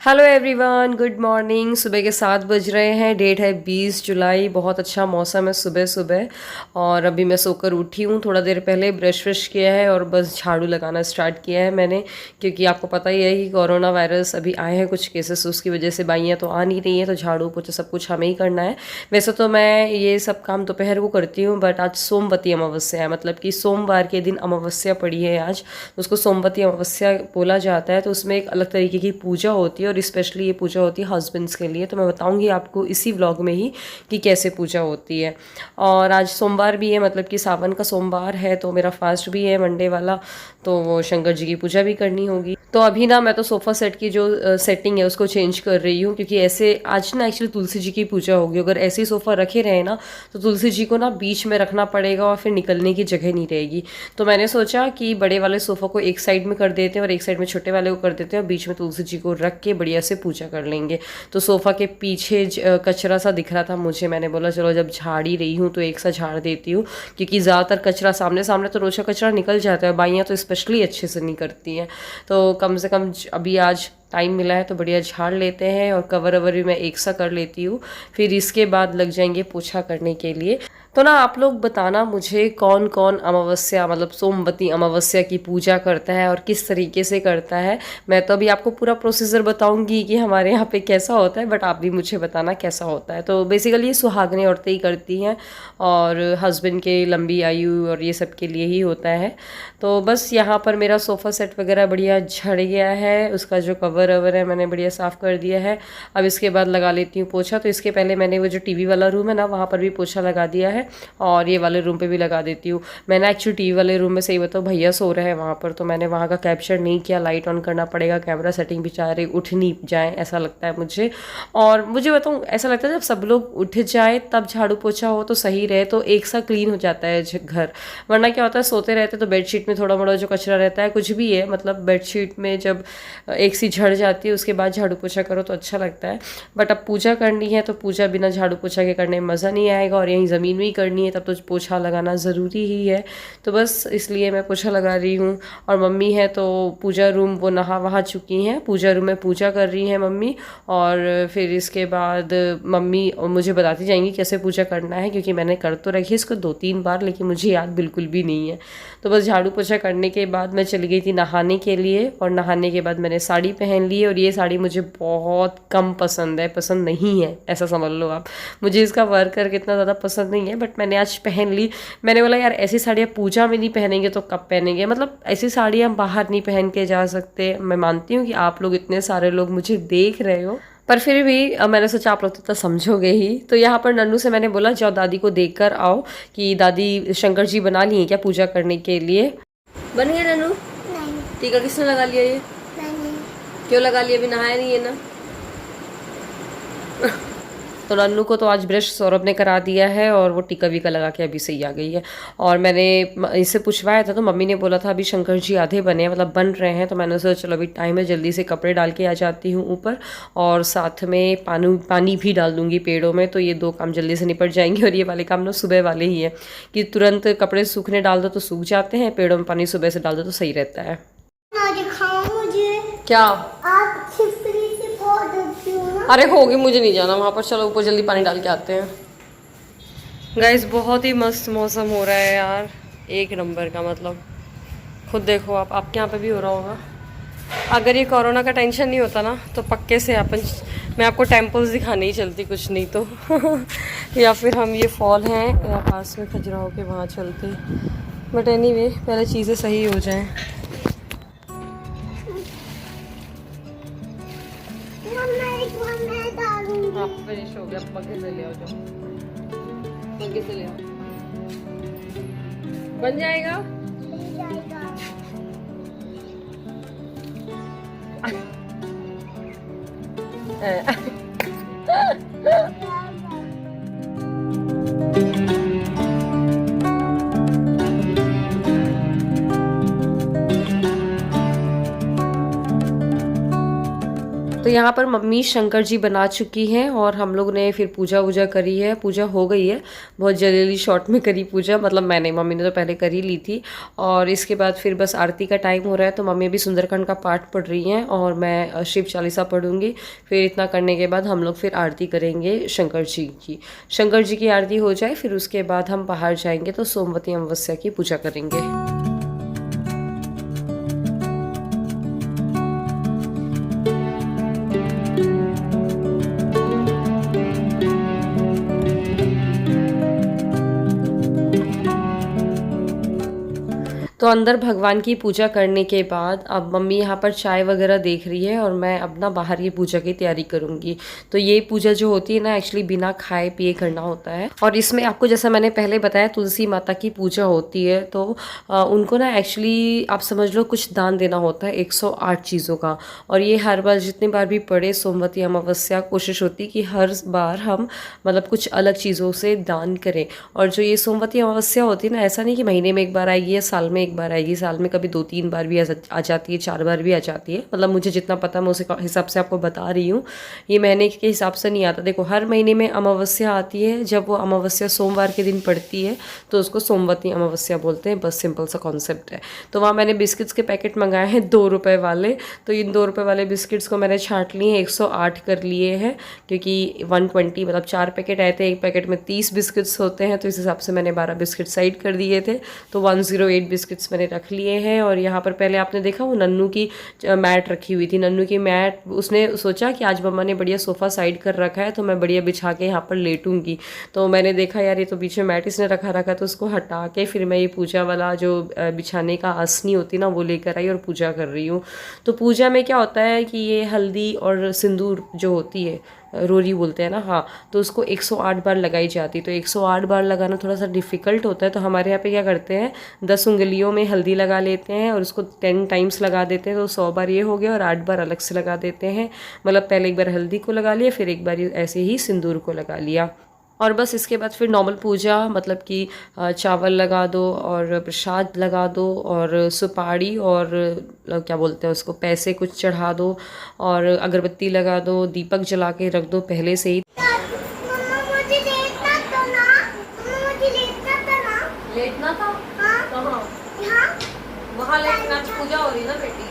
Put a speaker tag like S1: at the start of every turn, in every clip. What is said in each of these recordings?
S1: Hello everyone, good morning. सुबह के 7 बज रहे हैं। डेट है 20 जुलाई। बहुत अच्छा मौसम है सुबह सुबह। और अभी मैं सोकर उठी हूँ थोड़ा देर पहले। ब्रश व्रश किया है और बस झाड़ू लगाना स्टार्ट किया है मैंने, क्योंकि आपको पता ही है कि कोरोना वायरस अभी आए हैं कुछ केसेस, उसकी वजह से बाइयाँ तो आ नहीं रही हैं, तो झाड़ू पोछा सब कुछ हमें ही करना है। वैसे तो मैं ये सब काम दोपहर को करती हूँ, बट आज सोमवती अमावस्या है, मतलब कि सोमवार के दिन अमावस्या पड़ी है आज, तो उसको सोमवती अमावस्या बोला जाता है। तो उसमें एक अलग तरीके की पूजा होती है, और स्पेशली ये पूजा होती है हस्बैंड्स के लिए। तो मैं बताऊंगी आपको इसी व्लॉग में ही कि कैसे पूजा होती है। और आज सोमवार भी है, मतलब कि सावन का सोमवार है, तो मेरा फास्ट भी है मंडे वाला, तो वो शंकर जी की पूजा भी करनी होगी। तो अभी ना मैं तो सोफ़ा सेट की जो सेटिंग है उसको चेंज कर रही हूँ, क्योंकि ऐसे आज ना एक्चुअली तुलसी जी की पूजा होगी। अगर ऐसे ही सोफ़ा रखे रहे ना तो तुलसी जी को ना बीच में रखना पड़ेगा और फिर निकलने की जगह नहीं रहेगी। तो मैंने सोचा कि बड़े वाले सोफ़ा को एक साइड में कर देते हैं और एक साइड में छोटे वाले को कर देते हैं, और बीच में तुलसी जी को रख के बढ़िया से पूजा कर लेंगे। तो सोफ़ा के पीछे कचरा सा दिख रहा था मुझे, मैंने बोला चलो जब झाड़ ही रही हूँ तो एक सा झाड़ देती हूँ, क्योंकि ज़्यादातर कचरा सामने सामने तो रोज का कचरा निकल जाता है, बाइयाँ तो स्पेशली अच्छे से नहीं करती हैं। तो कम से कम अभी आज टाइम मिला है तो बढ़िया झाड़ लेते हैं, और कवर अवर भी मैं एक सा कर लेती हूँ। फिर इसके बाद लग जाएंगे पोछा करने के लिए। तो ना आप लोग बताना मुझे कौन कौन अमावस्या, मतलब सोमवती अमावस्या की पूजा करता है और किस तरीके से करता है। मैं तो अभी आपको पूरा प्रोसीजर बताऊंगी कि हमारे यहाँ पे कैसा होता है, बट आप भी मुझे बताना कैसा होता है। तो बेसिकली ये सुहागनें औरतें ही करती हैं, और हस्बैंड के लंबी आयु और ये सब के लिए ही होता है। तो बस यहाँ पर मेरा सोफ़ा सेट वगैरह बढ़िया झड़ गया है, उसका जो कवर अवर है मैंने बढ़िया साफ़ कर दिया है। अब इसके बाद लगा लेती हूँ पोछा। तो इसके पहले मैंने वो जो टीवी वाला रूम है ना, वहाँ पर भी पोछा लगा दिया है, और ये वाले रूम पे भी लगा देती हूँ। मैंने एक्चुअली टीवी वाले रूम में, सही बताओ, भैया सो रहे हैं वहाँ पर, तो मैंने वहाँ का कैप्चर नहीं किया। लाइट ऑन करना पड़ेगा, कैमरा सेटिंग बेचारे उठ नहीं जाए ऐसा लगता है मुझे। और मुझे बताऊँ ऐसा लगता है जब सब लोग उठ जाए तब झाड़ू पोछा हो तो सही रहे, तो एक सा क्लीन हो जाता है घर। वरना क्या होता है, सोते रहते तो बेडशीट में थोड़ा मोड़ा जो कचरा रहता है, कुछ भी है, मतलब बेडशीट में जब एक सी झड़ जाती है उसके बाद झाड़ू पोछा करो तो अच्छा लगता है। बट अब पूजा करनी है तो पूजा बिना झाड़ू पोछा के करने में मज़ा नहीं आएगा, और यहीं ज़मीन में ही करनी है तब तो पोछा लगाना ज़रूरी ही है। तो बस इसलिए मैं पोछा लगा रही हूँ। और मम्मी है तो पूजा रूम वो नहा वहा चुकी हैं, पूजा रूम में पूजा कर रही हैं मम्मी। और फिर इसके बाद मम्मी मुझे बताती जाएंगी कैसे पूजा करना है, क्योंकि मैंने कर तो रखी है इसको 2-3 बार, लेकिन मुझे याद बिल्कुल भी नहीं है। तो बस झाड़ू पोछा करने के बाद मैं चली गई थी नहाने के लिए, और नहाने के बाद मैंने साड़ी पहन ली। और ये साड़ी मुझे बहुत कम पसंद है, पसंद नहीं है ऐसा समझ लो आप। मुझे इसका वर्क करके इतना ज़्यादा पसंद नहीं है, बट मैंने आज पहन ली। मैंने बोला यार ऐसी साड़ियाँ पूजा में नहीं पहनेंगे तो कब पहनेंगे, मतलब ऐसी साड़ियाँ हम बाहर नहीं पहन के जा सकते। मैं मानती हूँ कि आप लोग इतने सारे लोग मुझे देख रहे हो, पर फिर भी मैंने सोचा आप लोग तो समझोगे ही। तो यहाँ पर नन्नू से मैंने बोला जाओ दादी को देख कर आओ कि दादी शंकर जी बना लिए क्या पूजा करने के लिए। बन गया नन्नू?
S2: नहीं।
S1: टीका किसने लगा लिया ये?
S2: नहीं।
S1: क्यों लगा लिया, अभी नहाया नहीं है ना? तो नन्नू को तो आज ब्रश सौरभ ने करा दिया है, और वो टीका वीका लगा के अभी सही आ गई है। और मैंने इससे पूछवाया था तो मम्मी ने बोला था अभी शंकर जी आधे बने हैं, मतलब बन रहे हैं। तो मैंने सोचा चलो अभी टाइम है, जल्दी से कपड़े डाल के आ जाती हूँ ऊपर, और साथ में पानी भी डाल दूँगी पेड़ों में, तो ये 2 काम जल्दी से निपट जाएंगे। और ये वाले काम ना सुबह वाले ही है कि तुरंत कपड़े सूखने डाल दो तो सूख जाते हैं, पेड़ों में पानी सुबह से डाल दो तो सही रहता है।
S2: ना दिखाओ मुझे।
S1: क्या?
S2: आप छिपरी से बहुत डरती हो ना।
S1: अरे होगी, मुझे नहीं जाना वहाँ पर, चलो ऊपर जल्दी पानी डाल के आते हैं। गाइस बहुत ही मस्त मौसम हो रहा है यार, एक नंबर का, मतलब खुद देखो आप, आपके यहाँ पे भी हो रहा होगा। अगर ये कोरोना का टेंशन नहीं होता ना तो पक्के से मैं आपको टेम्पल्स दिखाने ही चलती, कुछ नहीं तो या फिर हम ये फॉल हैं या पास में खजुराहो के वहाँ चलते। बट एनीवे पहले चीज़ें सही हो जाएं।
S2: मैं डालूंगी।
S1: आप फिनिश हो गया, पक्के से ले आओ, जाओ पक्के से ले आओ, बन जाएगा।
S2: ले जाएगा।
S1: तो यहाँ पर मम्मी शंकर जी बना चुकी हैं और हम लोग ने फिर पूजा वूजा करी है। पूजा हो गई है, बहुत जल्दी शॉर्ट में करी पूजा, मतलब मैंने, मम्मी ने तो पहले कर ही ली थी। और इसके बाद फिर बस आरती का टाइम हो रहा है, तो मम्मी अभी सुंदरकांड का पाठ पढ़ रही हैं और मैं शिव चालीसा पढ़ूंगी। फिर इतना करने के बाद हम लोग फिर आरती करेंगे शंकर जी की। शंकर जी की आरती हो जाए फिर उसके बाद हम बाहर जाएंगे तो सोमवती अमावस्या की पूजा करेंगे। तो अंदर भगवान की पूजा करने के बाद अब मम्मी यहाँ पर चाय वगैरह देख रही है और मैं अपना बाहर ये पूजा की तैयारी करूँगी। तो ये पूजा जो होती है ना, एक्चुअली बिना खाए पिए करना होता है। और इसमें आपको जैसा मैंने पहले बताया तुलसी माता की पूजा होती है, तो उनको ना एक्चुअली आप समझ लो कुछ दान देना होता है 108 चीज़ों का। और ये हर बार जितनी बार भी पढ़े सोमवती अमावस्या, कोशिश होती है कि हर बार हम मतलब कुछ अलग चीज़ों से दान करें। और जो ये सोमवती अमावस्या होती है ना, ऐसा नहीं कि महीने में एक बार आएगी या साल में एक बार आएगी, साल में कभी 2-3 बार भी आ जाती है, 4 बार भी आ जाती है। मतलब मुझे जितना पता मैं उस हिसाब से आपको बता रही हूँ, ये महीने के हिसाब से नहीं आता। देखो हर महीने में अमावस्या आती है, जब वो अमावस्या सोमवार के दिन पड़ती है तो उसको सोमवती अमावस्या बोलते हैं। बस सिंपल सा कॉन्सेप्ट है। तो वहाँ मैंने बिस्किट्स के पैकेट मंगाए हैं 2 रुपये वाले। तो इन 2 रुपये वाले बिस्किट्स को मैंने छाँट लिए, 108 कर लिए हैं, क्योंकि 120 मतलब 4 पैकेट आए थे, एक पैकेट में 30 बिस्किट्स होते हैं, तो इस हिसाब से मैंने 12 बिस्किट साइड कर दिए थे। तो 108 बिस्किट्स मैंने रख लिए हैं। और यहाँ पर पहले आपने देखा वो नन्नू की मैट रखी हुई थी। नन्नू की मैट, उसने सोचा कि आज मम्मा ने बढ़िया सोफ़ा साइड कर रखा है तो मैं बढ़िया बिछा के यहाँ पर लेटूंगी। तो मैंने देखा यार ये तो बीच में मैट इसने रखा तो उसको हटा के फिर मैं ये पूजा वाला जो बिछाने का आसनी होती ना वो लेकर आई और पूजा कर रही हूँ। तो पूजा में क्या होता है कि ये हल्दी और सिंदूर जो होती है, रोरी बोलते हैं ना, हाँ, तो उसको 108 बार लगाई जाती है। तो 108 बार लगाना थोड़ा सा डिफ़िकल्ट होता है, तो हमारे यहाँ पे क्या करते हैं 10 उंगलियों में हल्दी लगा लेते हैं और उसको 10 टाइम्स लगा देते हैं। तो 100 बार ये हो गया और 8 बार अलग से लगा देते हैं। मतलब पहले एक बार हल्दी को लगा लिया, फिर एक बार ऐसे ही सिंदूर को लगा लिया। और बस इसके बाद फिर नॉर्मल पूजा, मतलब कि चावल लगा दो और प्रसाद लगा दो और सुपारी और क्या बोलते हैं उसको, पैसे कुछ चढ़ा दो और अगरबत्ती लगा दो, दीपक जला के रख दो पहले से ही।
S2: मम्मा मुझे लेटना था ना, मम्मा मुझे लेटना था ना।
S1: लेटना था?
S2: हाँ।
S1: कहाँ?
S2: यहाँ।
S1: वहाँ लेटना, पूजा हो रही ना बेटी।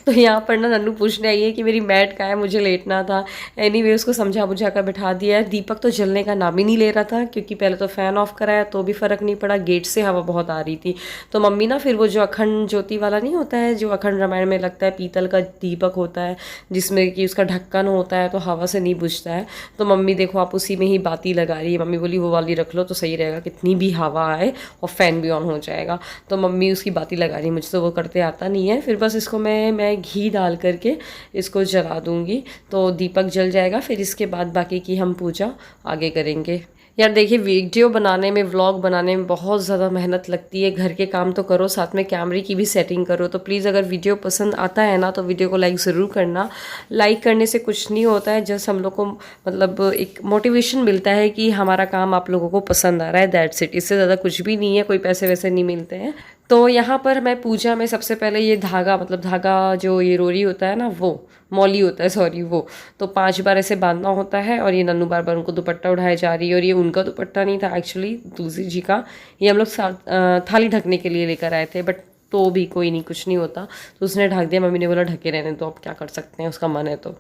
S1: तो यहाँ पर ना नन्नू पूछने आई है कि मेरी मैट कहाँ है, मुझे लेटना था। एनीवे उसको समझा बुझा कर बैठा दिया है। दीपक तो जलने का नाम ही नहीं ले रहा था, क्योंकि पहले तो फ़ैन ऑफ कराया तो भी फ़र्क नहीं पड़ा, गेट से हवा बहुत आ रही थी। तो मम्मी ना फिर वो जो अखंड ज्योति वाला नहीं होता है, जो अखंड रामायण में लगता है, पीतल का दीपक होता है जिसमें कि उसका ढक्कन होता है तो हवा से नहीं बुझता है। तो मम्मी देखो आप उसी में ही बाती लगा रही है। मम्मी बोली वो वाली रख लो तो सही रहेगा, कितनी भी हवा आए और फ़ैन भी ऑन हो जाएगा। तो मम्मी उसकी बाती लगा रही है, मुझे तो वो करते आता नहीं है। फिर बस इसको मैं घी डाल करके इसको जला दूंगी तो दीपक जल जाएगा। फिर इसके बाद बाकी की हम पूजा आगे करेंगे। यार देखिए वीडियो बनाने में, व्लॉग बनाने में बहुत ज़्यादा मेहनत लगती है। घर के काम तो करो, साथ में कैमरे की भी सेटिंग करो। तो प्लीज़ अगर वीडियो पसंद आता है ना तो वीडियो को लाइक ज़रूर करना। लाइक करने से कुछ नहीं होता है, जस्ट हम लोग को मतलब एक मोटिवेशन मिलता है कि हमारा काम आप लोगों को पसंद आ रहा है, दैट्स इट। इससे ज़्यादा कुछ भी नहीं है, कोई पैसे वैसे नहीं मिलते हैं। तो यहाँ पर मैं पूजा में सबसे पहले ये धागा, मतलब धागा जो ये रोरी होता है ना, वो मौली होता है, सॉरी, वो तो 5 बार ऐसे बांधना होता है। और ये नन्नू बार बार उनको दुपट्टा उठाए जा रही है। और ये उनका दुपट्टा नहीं था एक्चुअली, तुलसी जी का। ये हम लोग थाली ढकने के लिए लेकर आए थे, बट तो भी कोई नहीं, कुछ नहीं होता। तो उसने ढक दिया, मम्मी ने बोला ढके रहने तो, अब क्या कर सकते हैं, उसका मन है तो।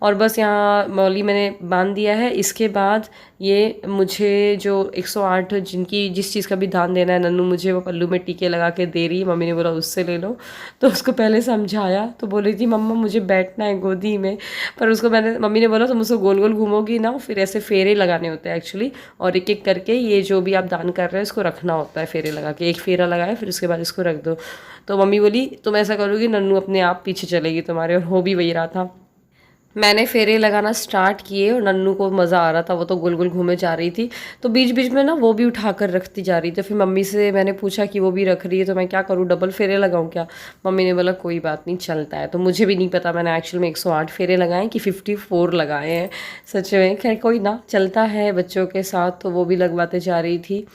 S1: और बस यहाँ मौली मैंने बांध दिया है। इसके बाद ये मुझे जो 108 जिनकी जिस चीज़ का भी दान देना है, नन्नू मुझे वो पल्लू में टीके लगा के दे रही है। मम्मी ने बोला उससे ले लो। तो उसको पहले समझाया तो बोल रही थी मम्मा मुझे बैठना है गोदी में। पर उसको मम्मी ने बोला तुम उसको गोल गोल घूमोगी ना, फिर ऐसे फेरे लगाने होते हैं एक्चुअली। और एक एक करके ये जो भी आप दान कर रहे हैं इसको रखना होता है, फेरे लगा के। एक फेरा लगाया फिर उसके बाद इसको रख दो। तो मम्मी बोली तुम ऐसा करोगी नन्नू अपने आप पीछे चलेगी तुम्हारे, और हो भी वही रहा था। मैंने फेरे लगाना स्टार्ट किए और नन्नू को मज़ा आ रहा था, वो तो गोल गोल घूमे जा रही थी। तो बीच बीच में ना वो भी उठा कर रखती जा रही थी। फिर मम्मी से मैंने पूछा कि वो भी रख रही है तो मैं क्या करूँ, डबल फेरे लगाऊँ क्या? मम्मी ने बोला कोई बात नहीं, चलता है। तो मुझे भी नहीं पता मैंने एक्चुअल में 108 फेरे लगाए कि 54 लगाए हैं सच में। खैर कोई ना, चलता है बच्चों के साथ, तो वो भी लगवाते जा रही थी।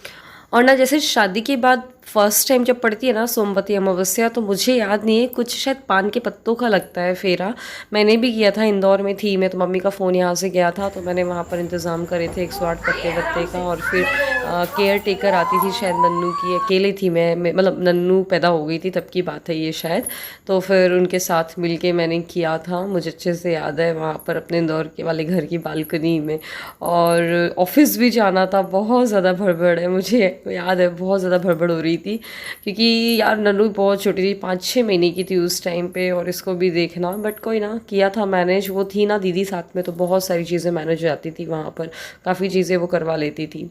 S1: और ना जैसे शादी के बाद फर्स्ट टाइम जब पड़ती है ना सोमवती अमावस्या, तो मुझे याद नहीं है, कुछ शायद पान के पत्तों का लगता है फेरा। मैंने भी किया था, इंदौर में थी मैं, तो मम्मी का फ़ोन यहाँ से गया था तो मैंने वहाँ पर इंतज़ाम करे थे 108 पत्ते वत्ते का। और फिर केयर टेकर आती थी शायद नन्नू की, अकेले थी मैं मतलब नन्नू पैदा हो गई थी तब की बात है ये शायद। तो फिर उनके साथ मिलके मैंने किया था, मुझे अच्छे से याद है, वहाँ पर अपने इंदौर के वाले घर की बालकनी में। और ऑफिस भी जाना था, बहुत ज़्यादा भड़बड़ है, मुझे याद है बहुत ज़्यादा भड़बड़ हो रही थी, क्योंकि यार नन्नू बहुत छोटी थी, 5-6 महीने की थी उस टाइम पे, और इसको भी देखना, बट कोई ना, किया था मैनेज। वो थी ना दीदी साथ में, तो बहुत सारी चीज़ें मैनेज हो जाती थी वहाँ पर, काफ़ी चीज़ें वो करवा लेती थी।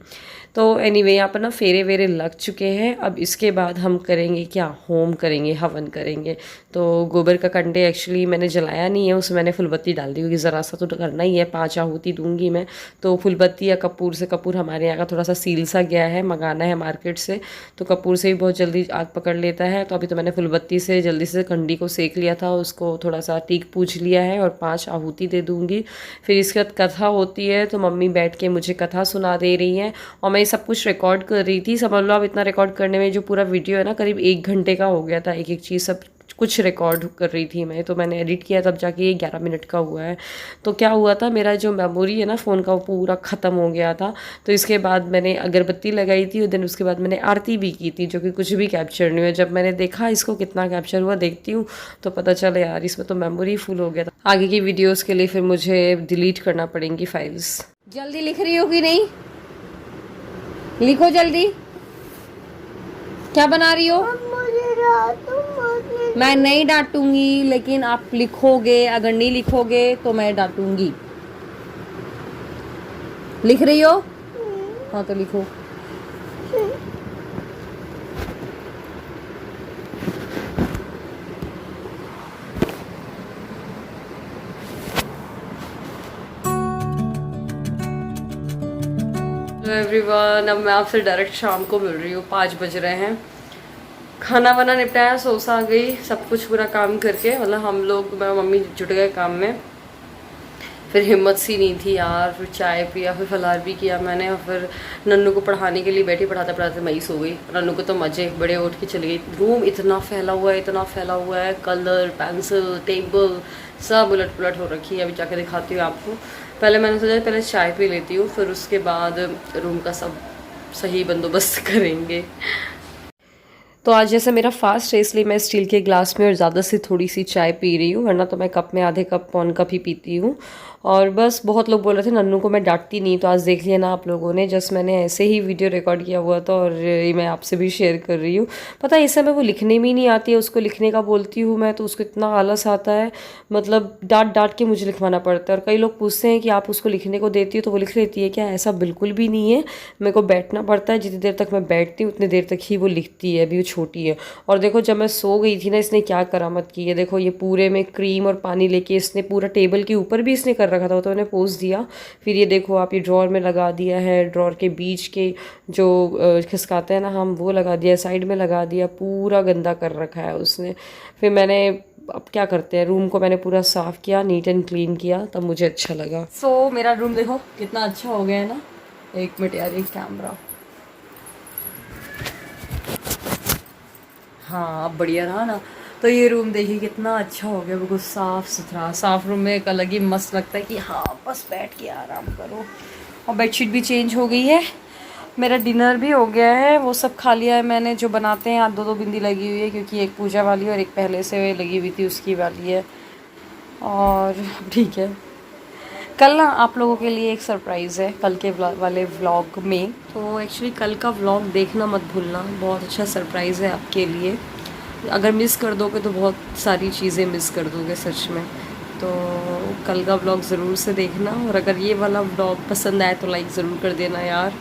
S1: तो एनीवे यहाँ पर ना फेरे वेरे लग चुके हैं। अब इसके बाद हम करेंगे क्या, होम करेंगे, हवन करेंगे। तो गोबर का कंडे एक्चुअली मैंने जलाया नहीं है, उसमें मैंने फुलबत्ती डाल दी, क्योंकि ज़रा सा तो करना ही है, 5 आहुति दूंगी मैं। तो फुलबत्ती या कपूर से, कपूर हमारे यहाँ का थोड़ा सा सील सा गया है, मंगाना है मार्केट से, तो कपूर से भी बहुत जल्दी आग पकड़ लेता है। तो अभी तो मैंने फुलबत्ती से जल्दी से कंडी को सेक लिया था, उसको थोड़ा सा टीक पूछ लिया है, और 5 आहुति दे दूँगी। फिर इसके बाद कथा होती है, तो मम्मी बैठ के मुझे कथा सुना दे रही हैं, और मैं सब कुछ रिकॉर्ड कर रही थी। समझ लो अब इतना रिकॉर्ड करने में जो पूरा वीडियो है ना, करीब 1 घंटे का हो गया था, एक एक चीज़ सब कुछ रिकॉर्ड कर रही थी मैं, तो मैंने एडिट किया तब जाके ये 11 मिनट का हुआ है। तो क्या हुआ था, मेरा जो मेमोरी है ना फ़ोन का, वो पूरा ख़त्म हो गया था। तो इसके बाद मैंने अगरबत्ती लगाई थी, और दिन उसके बाद मैंने आरती भी की थी, जो कि कुछ भी कैप्चर नहीं हुआ। जब मैंने देखा इसको कितना कैप्चर हुआ, देखती हूँ तो पता चले यार इसमें तो मेमोरी फुल हो गया था। आगे की वीडियोज़ के लिए फिर मुझे डिलीट करना पड़ेंगी फाइल्स।
S3: जल्दी लिख रही हो कि नहीं, लिखो जल्दी। क्या बना रही हो?
S2: मुझे डांटो, मुझे
S3: मैं नहीं डांटूंगी, लेकिन आप लिखोगे, अगर नहीं लिखोगे तो मैं डांटूंगी। लिख रही हो? हाँ तो लिखो।
S1: एवरीवन, अब मैं आपसे डायरेक्ट शाम को मिल रही हूँ, 5 बज रहे हैं। खाना वाना निपटाया, सोसा आ गई, सब कुछ पूरा काम करके, मतलब हम लोग, मैं मम्मी जुट गए काम में। फिर हिम्मत सी नहीं थी यार, फिर चाय पिया, फिर फलार भी किया मैंने, और फिर नन्नू को पढ़ाने के लिए बैठी, पढ़ाते पढ़ाते मैं ही सो गई। नन्नू को तो मज़े, बड़े उठ के चली गई। रूम इतना फैला हुआ है, इतना फैला हुआ है, कलर, पेंसिल, टेबल सब उलट पुलट हो रखी है। अभी जाके दिखाती हूँ आपको। पहले मैंने सोचा पहले चाय पी लेती हूँ, फिर उसके बाद रूम का सब सही बंदोबस्त करेंगे। तो आज जैसे मेरा फास्ट है, इसलिए मैं स्टील के ग्लास में और ज़्यादा से थोड़ी सी चाय पी रही हूँ, वरना तो मैं कप में आधे कप पौन कप ही पीती हूँ। और बस बहुत लोग बोल रहे थे नन्नू को मैं डांटती नहीं, तो आज देख लिया ना आप लोगों ने, जस्ट मैंने ऐसे ही वीडियो रिकॉर्ड किया हुआ था, और ये मैं आपसे भी शेयर कर रही हूँ। पता है इस समय वो लिखने में ही नहीं आती है, उसको लिखने का बोलती हूँ मैं तो उसको इतना आलस आता है, मतलब डांट डांट के मुझे लिखवाना पड़ता है। और कई लोग पूछते हैं कि आप उसको लिखने को देती हो तो वो लिख लेती है क्या? ऐसा बिल्कुल भी नहीं है, मेरे को बैठना पड़ता है, जितनी देर तक मैं बैठती हूँ उतनी देर तक ही वो लिखती है, अभी वो छोटी है। और देखो जब मैं सो गई थी ना, इसने क्या करामत की है, देखो ये पूरे में क्रीम और पानी लेके इसने पूरा टेबल के ऊपर भी इसने कर रखा था, तो मैंने पोज दिया। फिर ये देखो आप, ये ड्रॉर में लगा दिया है, ड्रॉर के बीच के जो खिसकाते हैं ना हम, वो लगा दिया, साइड में लगा दिया, पूरा गंदा कर रखा है उसने। फिर मैंने, अब क्या करते हैं, रूम को मैंने पूरा साफ़ किया, नीट एंड क्लीन किया, तब मुझे अच्छा लगा। सो मेरा रूम देखो कितना अच्छा हो गया है ना। एक मिनट यार, एक कैमरा, हाँ अब बढ़िया रहा ना। तो ये रूम देखिए कितना अच्छा हो गया, बिल्कुल साफ़ सुथरा। साफ़ रूम में एक अलग ही मस्त लगता है कि हाँ बस बैठ के आराम करो। और बेडशीट भी चेंज हो गई है, मेरा डिनर भी हो गया है, वो सब खा लिया है मैंने। जो बनाते हैं, 2-2 बिंदी लगी हुई है, क्योंकि एक पूजा वाली और एक पहले से लगी हुई थी उसकी वाली है। और ठीक है, कल ना आप लोगों के लिए एक सरप्राइज़ है कल के वाले व्लॉग में। तो एक्चुअली कल का व्लॉग देखना मत भूलना, बहुत अच्छा सरप्राइज़ है आपके लिए। अगर मिस कर दोगे तो बहुत सारी चीज़ें मिस कर दोगे सच में। तो कल का व्लॉग ज़रूर से देखना, और अगर ये वाला व्लॉग पसंद आए तो लाइक ज़रूर कर देना यार,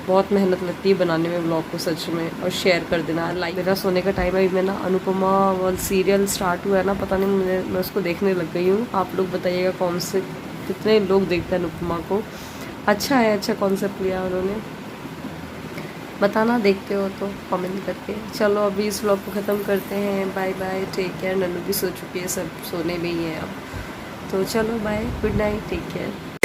S1: बहुत मेहनत लगती है बनाने में व्लॉग को सच में। और शेयर कर देना लाइक। मेरा सोने का टाइम है, अभी मैं ना अनुपमा वाला सीरियल स्टार्ट हुआ है ना, पता नहीं, मैं उसको देखने लग गई हूँ। आप लोग बताइएगा कौन से, कितने लोग देखते हैं अनुपमा को। अच्छा है, अच्छा कॉन्सेप्ट लिया उन्होंने, बताना देखते हो तो कमेंट करके। चलो अभी इस व्लॉग को ख़त्म करते हैं, bye bye, take care. Nannu भी सो चुकी है, सब सोने में ही है अब, तो चलो bye, good night, take care.